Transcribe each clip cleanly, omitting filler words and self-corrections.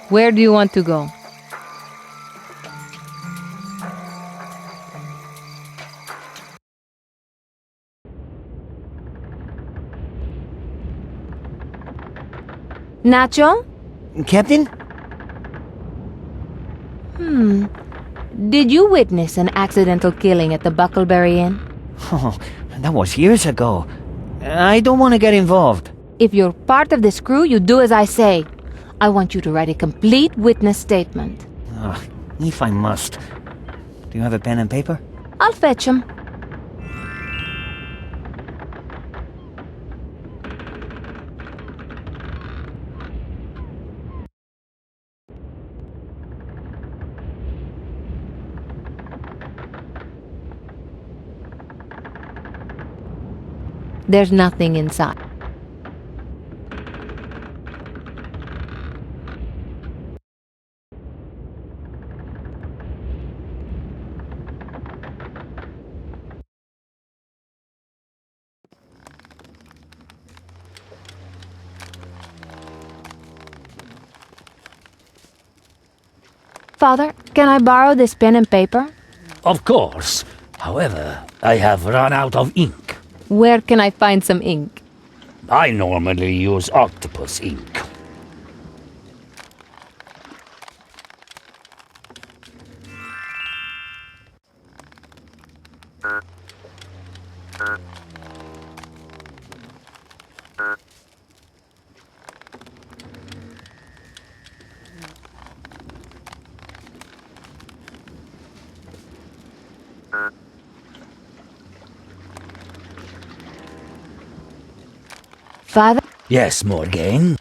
Where do you want to go? Nacho? Captain? Did you witness an accidental killing at the Buckleberry Inn? Oh, that was years ago. I don't want to get involved. If you're part of this crew, you do as I say. I want you to write a complete witness statement. If I must. Do you have a pen and paper? I'll fetch 'em. There's nothing inside. Father, can I borrow this pen and paper? Of course. However, I have run out of ink. Where can I find some ink? I normally use octopus ink. Father? Yes, Morgane?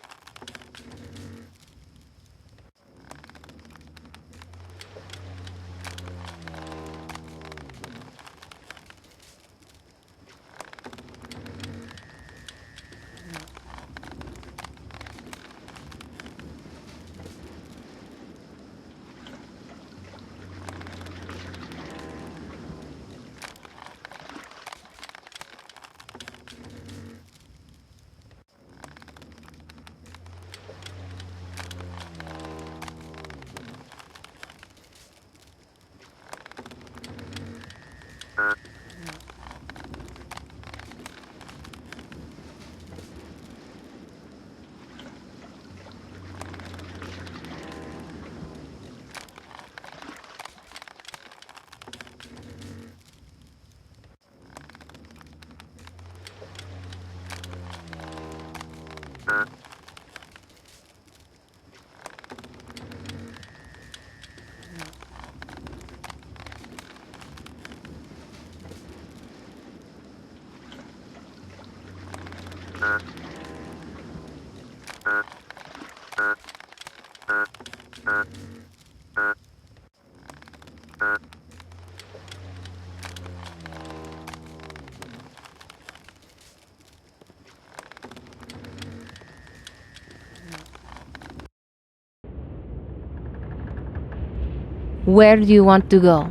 Where do you want to go?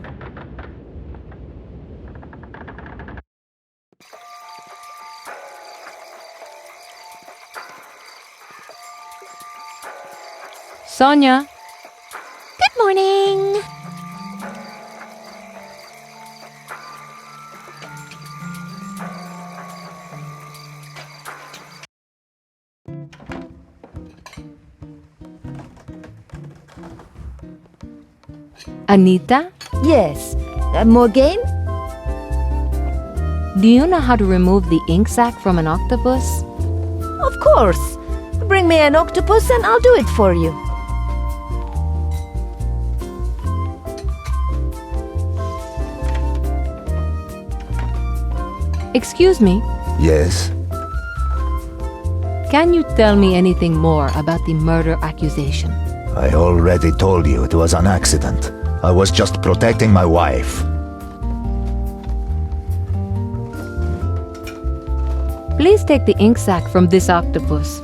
Sonia? Good morning! Anita? Yes. Morgane? Do you know how to remove the ink sac from an octopus? Of course. Bring me an octopus and I'll do it for you. Excuse me, Yes? can you tell me anything more about the murder accusation? I already told you it was an accident. I was just protecting my wife. Please take the ink sac from this octopus.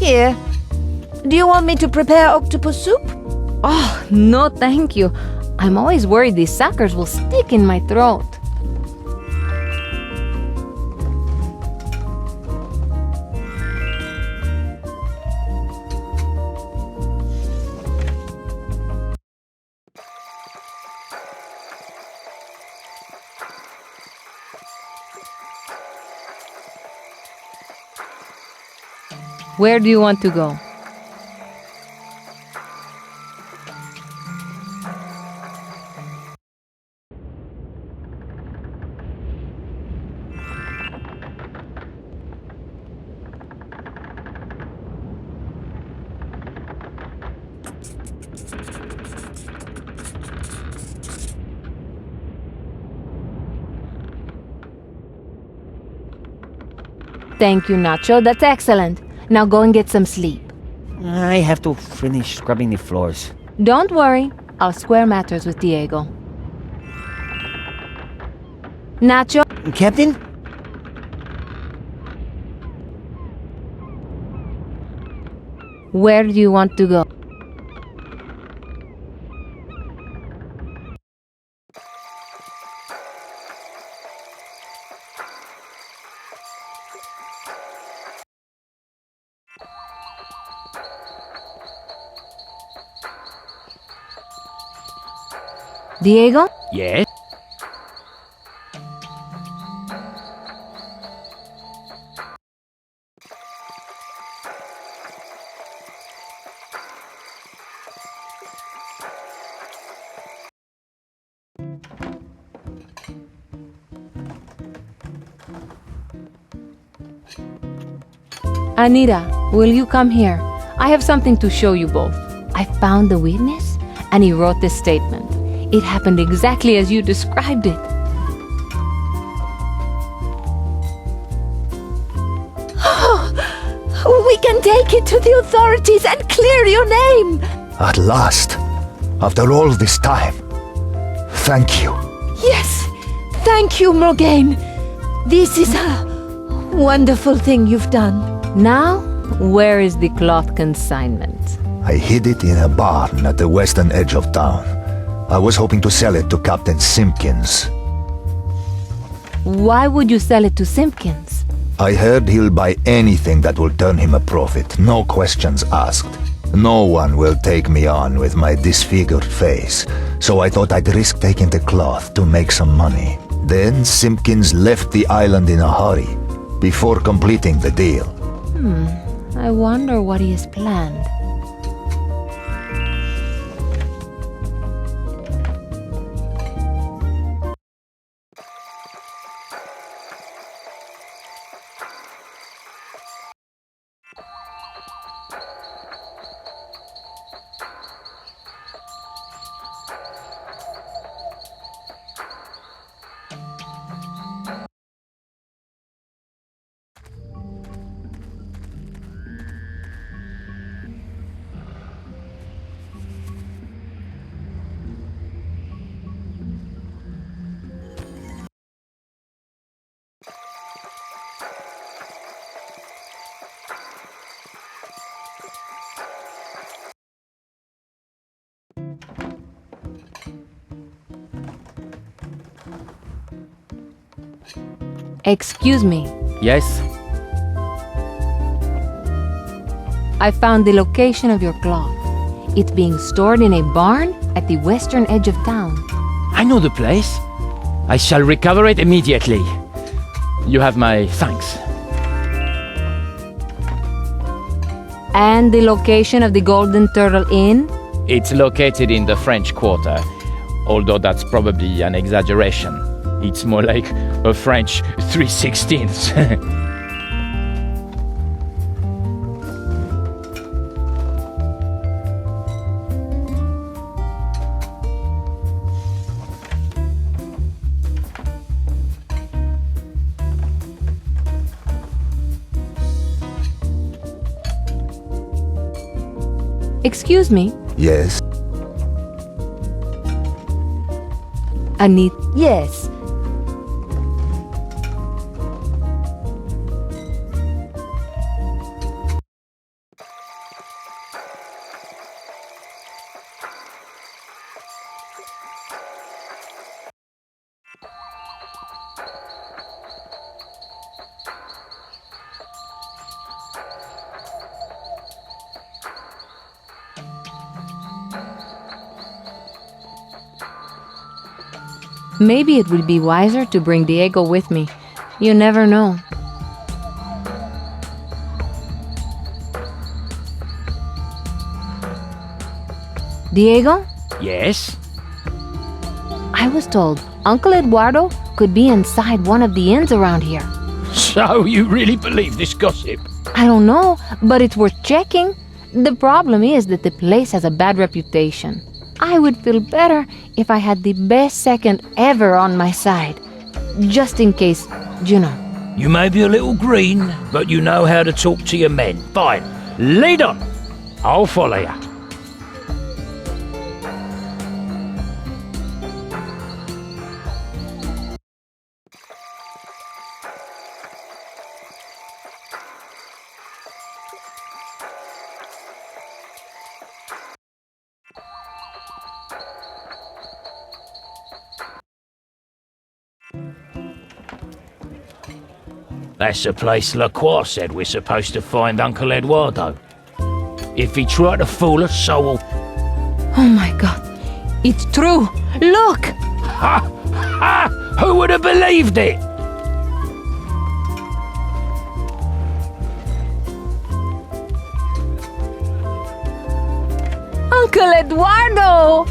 Here. Do you want me to prepare octopus soup? Oh, no thank you. I'm always worried these suckers will stick in my throat. Where do you want to go? Thank you, Nacho. That's excellent. Now go and get some sleep. I have to finish scrubbing the floors. Don't worry. I'll square matters with Diego. Nacho? Captain? Where do you want to go? Diego? Yes? Anita, will you come here? I have something to show you both. I found the witness, and he wrote this statement. It happened exactly as you described it. We can take it to the authorities and clear your name! At last, after all this time. Thank you. Yes, thank you, Morgane. This is a wonderful thing you've done. Now, where is the cloth consignment? I hid it in a barn at the western edge of town. I was hoping to sell it to Captain Simpkins. Why would you sell it to Simpkins? I heard he'll buy anything that will turn him a profit, no questions asked. No one will take me on with my disfigured face, so I thought I'd risk taking the cloth to make some money. Then Simpkins left the island in a hurry, before completing the deal. I wonder what he has planned. Excuse me. Yes? I found the location of your cloth. It's being stored in a barn at the western edge of town. I know the place. I shall recover it immediately. You have my thanks. And the location of the Golden Turtle Inn? It's located in the French Quarter, although that's probably an exaggeration. It's more like a French 3/16. Excuse me, Yes? Anita. Yes. Maybe it would be wiser to bring Diego with me. You never know. Diego? Yes? I was told Uncle Eduardo could be inside one of the inns around here. So you really believe this gossip? I don't know, but it's worth checking. The problem is that the place has a bad reputation. I would feel better if I had the best second ever on my side. Just in case, you know. You may be a little green, but you know how to talk to your men. Fine. Lead on. I'll follow you. That's the place Lacroix said we're supposed to find Uncle Eduardo. If he tried to fool us, so will... Oh my god, it's true! Look! Ha! Ha! Who would have believed it? Uncle Eduardo!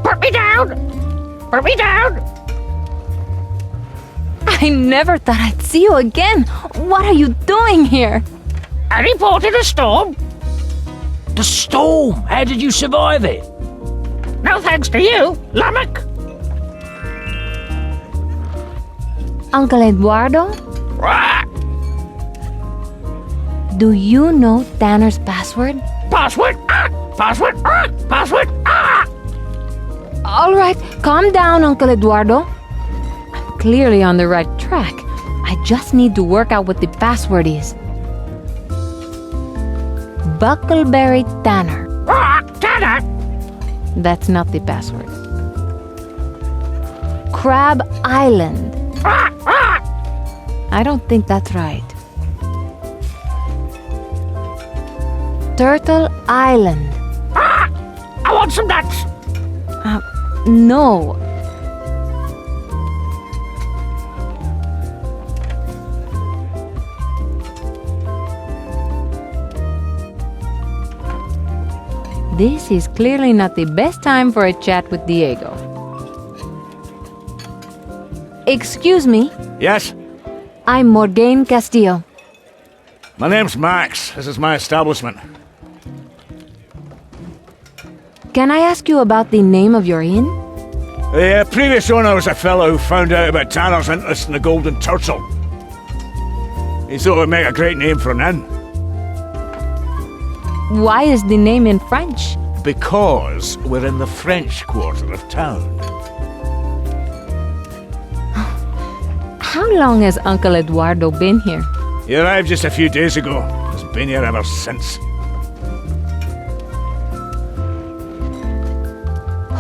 Put me down! Put me down! I never thought I'd see you again. What are you doing here? I reported a storm. The storm? How did you survive it? No thanks to you, Lamech. Uncle Eduardo? Ah! Do you know Tanner's password? Password! Ah! Password! Ah! Password! Ah! All right, calm down, Uncle Eduardo. I'm clearly on the right track. I just need to work out what the password is. Buckleberry Tanner. Ah! Tanner! That's not the password. Crab Island. Ah! Ah! I don't think that's right. Turtle Island. Ah! I want some nuts! No. This is clearly not the best time for a chat with Diego. Excuse me, Yes? I'm Morgane Castillo. My name's Max. This is my establishment. Can I ask you about the name of your inn? The previous owner was a fellow who found out about Tanner's interest in the Golden Turtle. He thought it would make a great name for an inn. Why is the name in French? Because we're in the French quarter of town. How long has Uncle Eduardo been here? He arrived just a few days ago. Has been here ever since.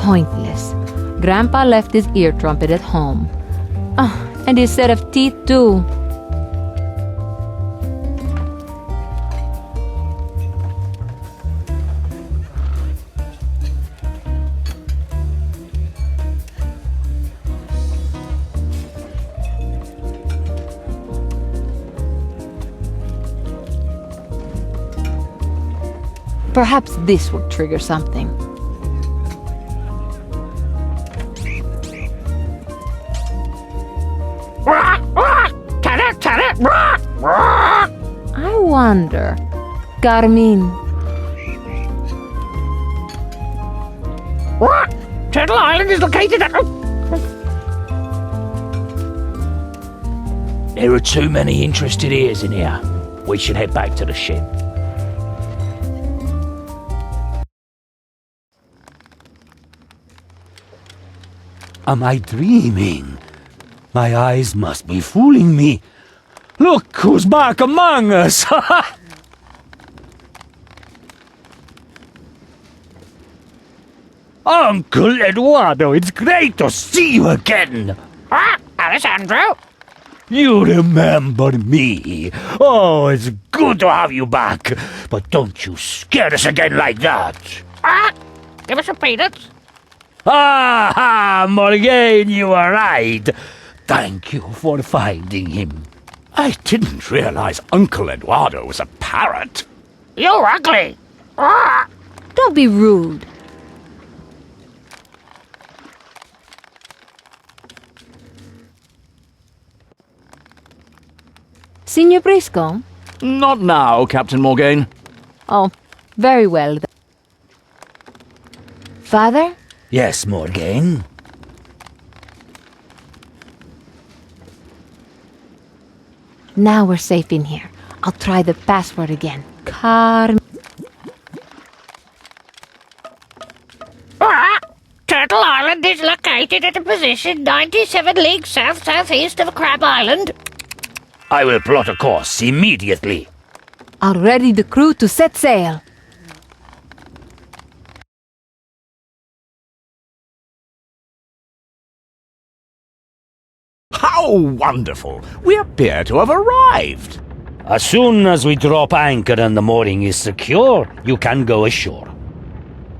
Pointless. Grandpa left his ear trumpet at home. Oh, and his set of teeth too. Perhaps this would trigger something. I wonder. Carmine. Turtle Island is located at... There are too many interested ears in here. We should head back to the ship. Am I dreaming? My eyes must be fooling me. Look who's back among us! Uncle Eduardo, it's great to see you again. Alessandro? You remember me. Oh, it's good to have you back. But don't you scare us again like that. Give us some peanuts. Ah, Morgane, you are right. Thank you for finding him. I didn't realize Uncle Edwardo was a parrot. You're ugly. Don't be rude. Signor Briscoe? Not now, Captain Morgane. Oh, very well. Father? Yes, Morgane. Now we're safe in here. I'll try the password again. Turtle Island is located at a position 97 leagues south-southeast of Crab Island. I will plot a course immediately. I'll ready the crew to set sail. How wonderful! We appear to have arrived. As soon as we drop anchor and the mooring is secure, you can go ashore.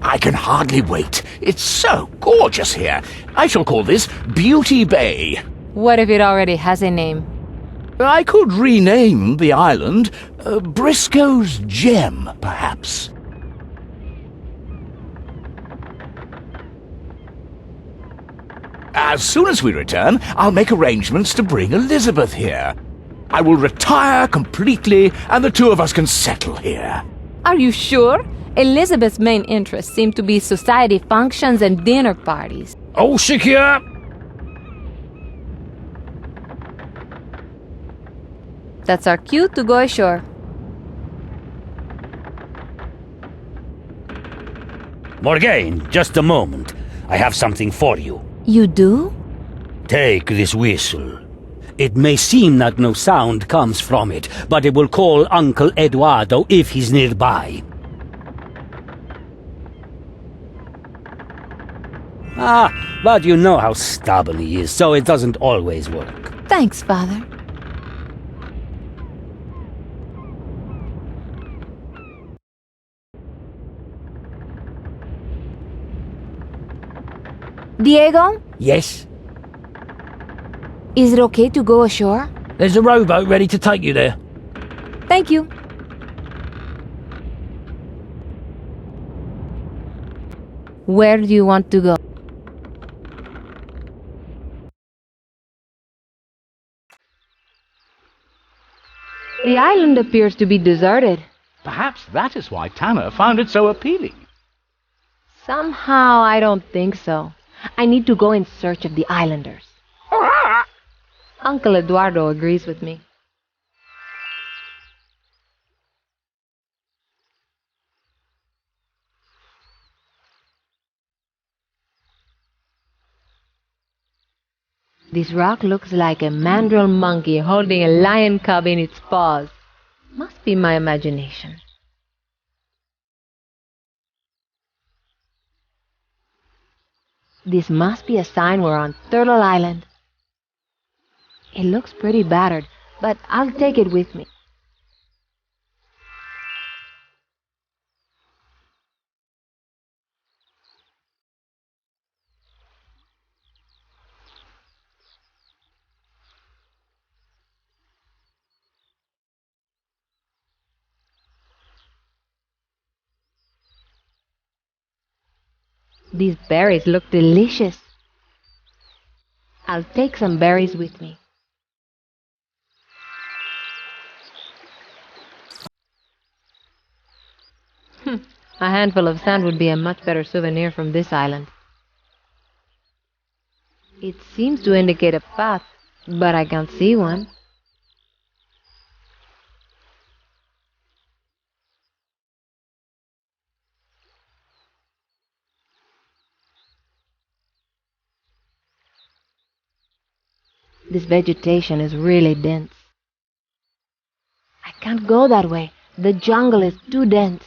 I can hardly wait. It's so gorgeous here. I shall call this Beauty Bay. What if it already has a name? I could rename the island Briscoe's Gem, perhaps. As soon as we return, I'll make arrangements to bring Elizabeth here. I will retire completely, and the two of us can settle here. Are you sure? Elizabeth's main interests seem to be society functions and dinner parties. All secure. That's our cue to go ashore. Morgane, just a moment. I have something for you. You do? Take this whistle. It may seem that no sound comes from it, but it will call Uncle Eduardo if he's nearby. But you know how stubborn he is, so it doesn't always work. Thanks, Father. Diego, Yes? is it okay to go ashore? There's a rowboat ready to take you there. Thank you. Where do you want to go? The island appears to be deserted. Perhaps that is why Tanner found it so appealing. Somehow I don't think so. I need to go in search of the islanders. Uncle Eduardo agrees with me. This rock looks like a mandrill monkey holding a lion cub in its paws. Must be my imagination. This must be a sign we're on Turtle Island. It looks pretty battered, but I'll take it with me. These berries look delicious. I'll take some berries with me. A handful of sand would be a much better souvenir from this island. It seems to indicate a path, but I can't see one. This vegetation is really dense. I can't go that way. The jungle is too dense.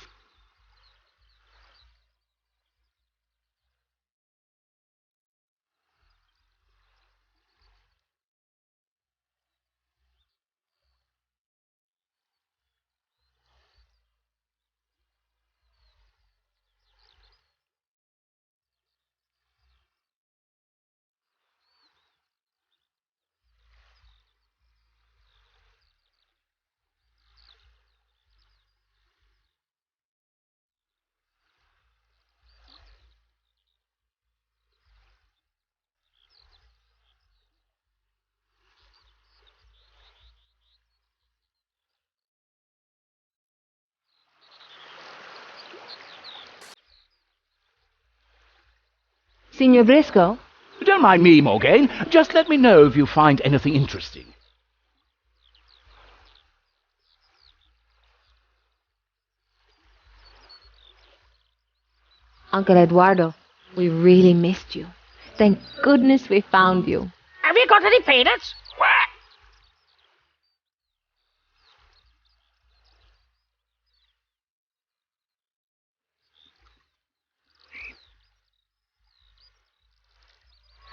Signor Briscoe? Don't mind me, Morgane. Just let me know if you find anything interesting. Uncle Eduardo, we really missed you. Thank goodness we found you. Have you got any peanuts?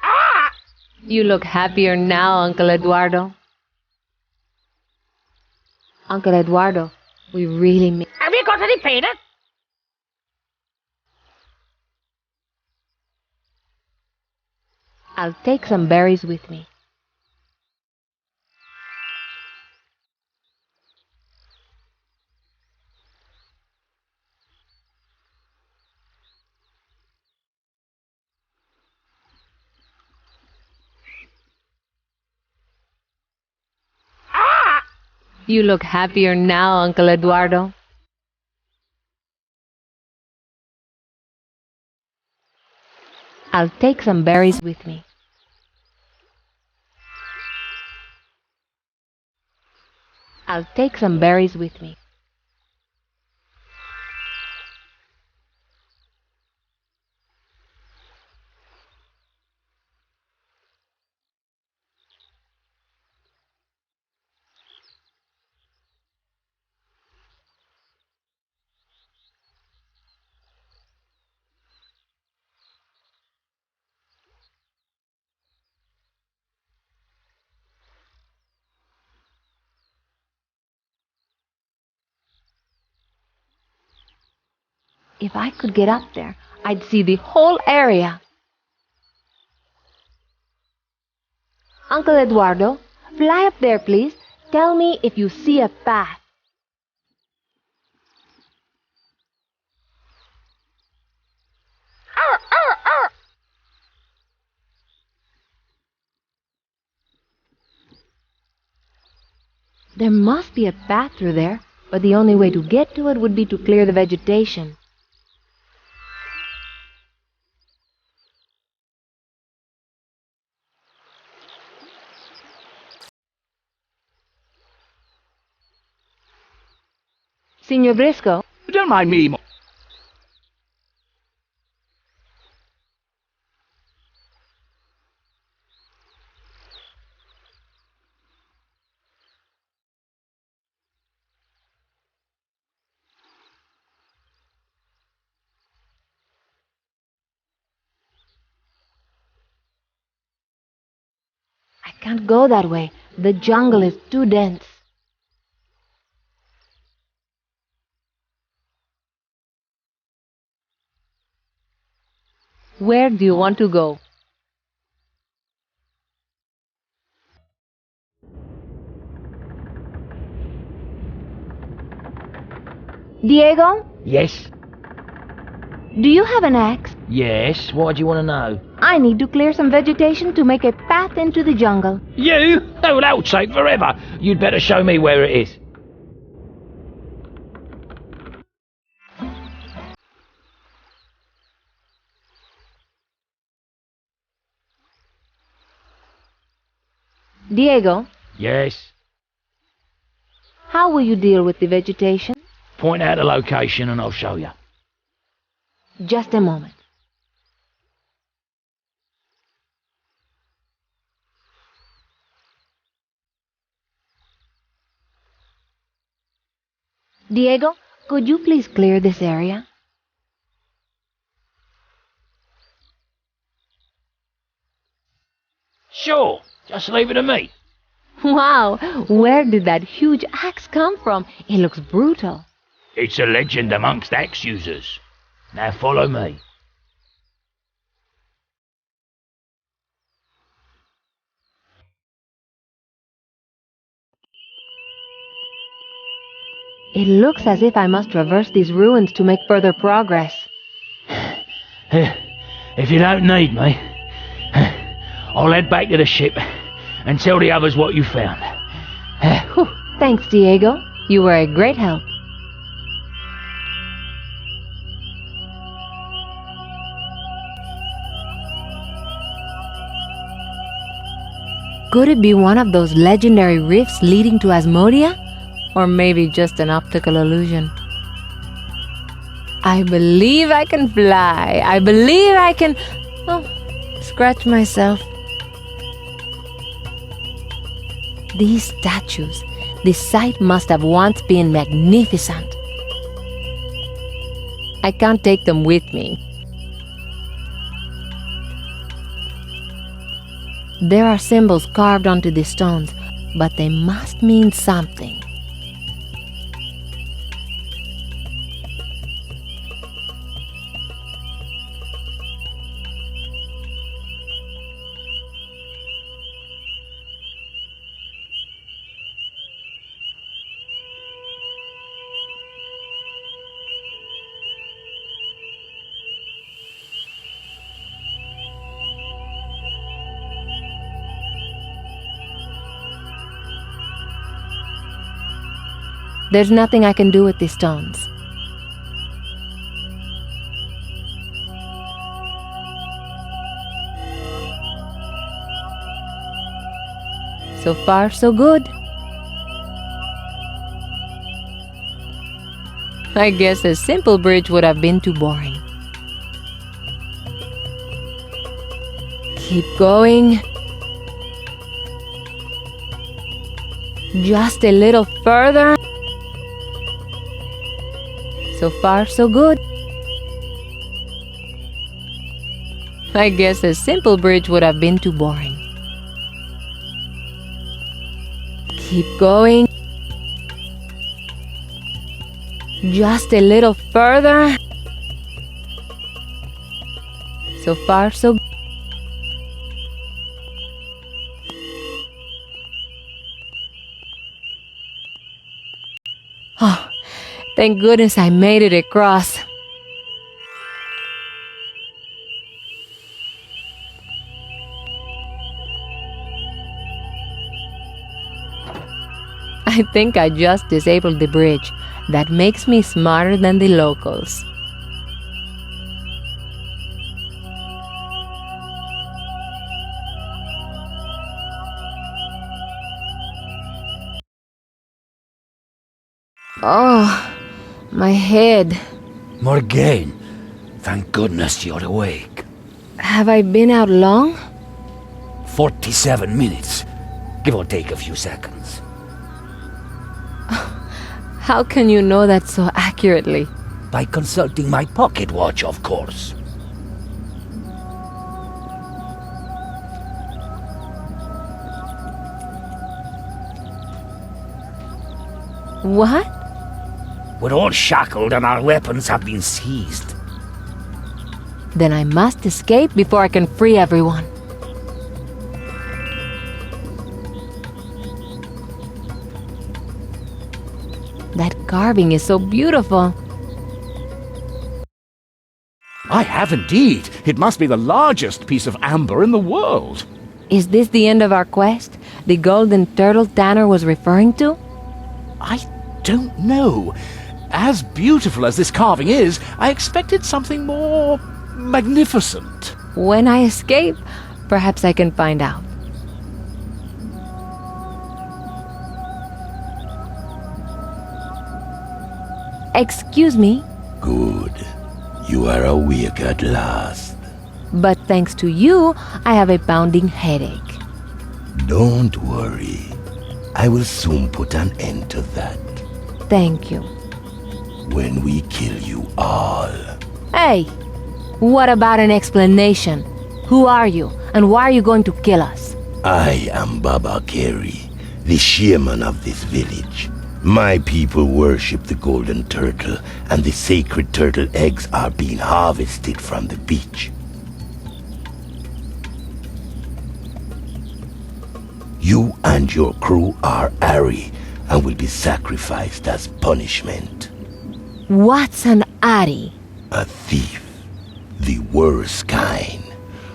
Ah! You look happier now, Uncle Eduardo. Uncle Eduardo, we really miss... Have you got any peanuts? I'll take some berries with me. Ah! You look happier now, Uncle Eduardo. I'll take some berries with me. I'll take some berries with me. If I could get up there, I'd see the whole area. Uncle Eduardo, fly up there, please. Tell me if you see a path. Arr, arr, arr. There must be a path through there, but the only way to get to it would be to clear the vegetation. Signor Briscoe? Don't mind me, I can't go that way. The jungle is too dense. Where do you want to go? Diego, Yes? do you have an axe? Yes? Why do you want to know? I need to clear some vegetation to make a path into the jungle. You? Oh, that'll take forever. You'd better show me where it is. Diego, Yes? how will you deal with the vegetation? Point out the location and I'll show you. Just a moment. Diego, could you please clear this area? Sure. Just leave it to me. Wow, where did that huge axe come from? It looks brutal. It's a legend amongst axe users. Now follow me. It looks as if I must traverse these ruins to make further progress. If you don't need me, I'll head back to the ship and tell the others what you found. Whew, thanks, Diego. You were a great help. Could it be one of those legendary rifts leading to Asmodia? Or maybe just an optical illusion? I believe I can fly. I believe I can... Oh, scratch myself. These statues. This site must have once been magnificent. I can't take them with me. There are symbols carved onto the stones, but they must mean something. There's nothing I can do with these stones. So far, so good. I guess a simple bridge would have been too boring. Keep going. Just a little further. So far, so good. I guess a simple bridge would have been too boring. Keep going. Just a little further. So far, so good. Oh, thank goodness I made it across. I think I just disabled the bridge. That makes me smarter than the locals. Oh, my head. Morgane, thank goodness you're awake. Have I been out long? 47 minutes, give or take a few seconds. How can you know that so accurately? By consulting my pocket watch, of course. What? We're all shackled and our weapons have been seized. Then I must escape before I can free everyone. That carving is so beautiful. I have indeed. It must be the largest piece of amber in the world. Is this the end of our quest? The golden turtle Tanner was referring to? I don't know. As beautiful as this carving is, I expected something more magnificent. When I escape, perhaps I can find out. Excuse me, Good. You are awake at last. but thanks to you, I have a pounding headache. Don't worry. I will soon put an end to that. Thank you. When we kill you all. Hey, what about an explanation? Who are you, and why are you going to kill us? I am Baba Keri, the shaman of this village. My people worship the golden turtle, and the sacred turtle eggs are being harvested from the beach. You and your crew are Ari, and will be sacrificed as punishment. What's an Ari? A thief. The worst kind.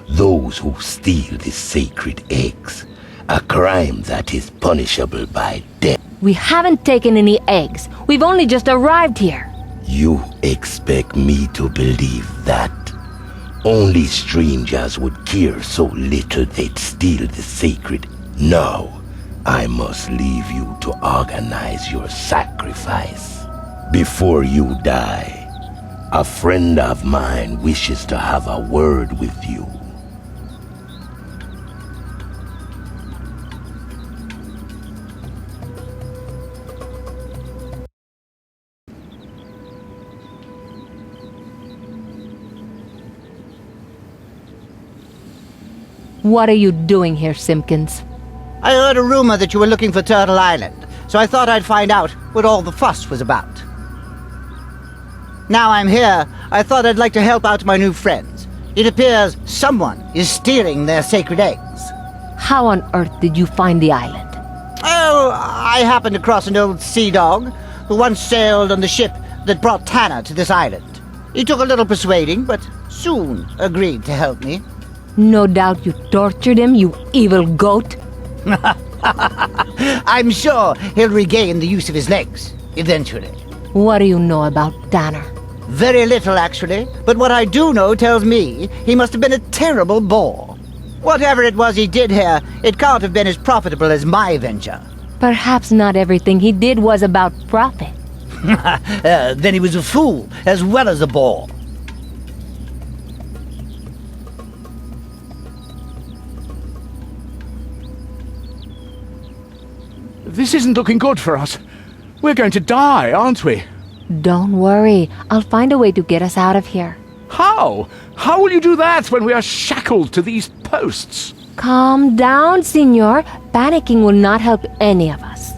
Those who steal the sacred eggs. A crime that is punishable by death. We haven't taken any eggs. We've only just arrived here. You expect me to believe that? Only strangers would care so little they'd steal the sacred Now, I must leave you to organize your sacrifice. Before you die, a friend of mine wishes to have a word with you. What are you doing here, Simpkins? I heard a rumor that you were looking for Turtle Island, so I thought I'd find out what all the fuss was about. Now I'm here, I thought I'd like to help out my new friends. It appears someone is stealing their sacred eggs. How on earth did you find the island? Oh, I happened across an old sea dog who once sailed on the ship that brought Tanner to this island. He took a little persuading, but soon agreed to help me. No doubt you tortured him, you evil goat. I'm sure he'll regain the use of his legs, eventually. What do you know about Tanner? Very little, actually, but what I do know tells me he must have been a terrible bore. Whatever it was he did here, it can't have been as profitable as my venture. Perhaps not everything he did was about profit. Then he was a fool, as well as a bore. This isn't looking good for us. We're going to die, aren't we? Don't worry, I'll find a way to get us out of here. How? How will you do that when we are shackled to these posts? Calm down, senor. Panicking will not help any of us.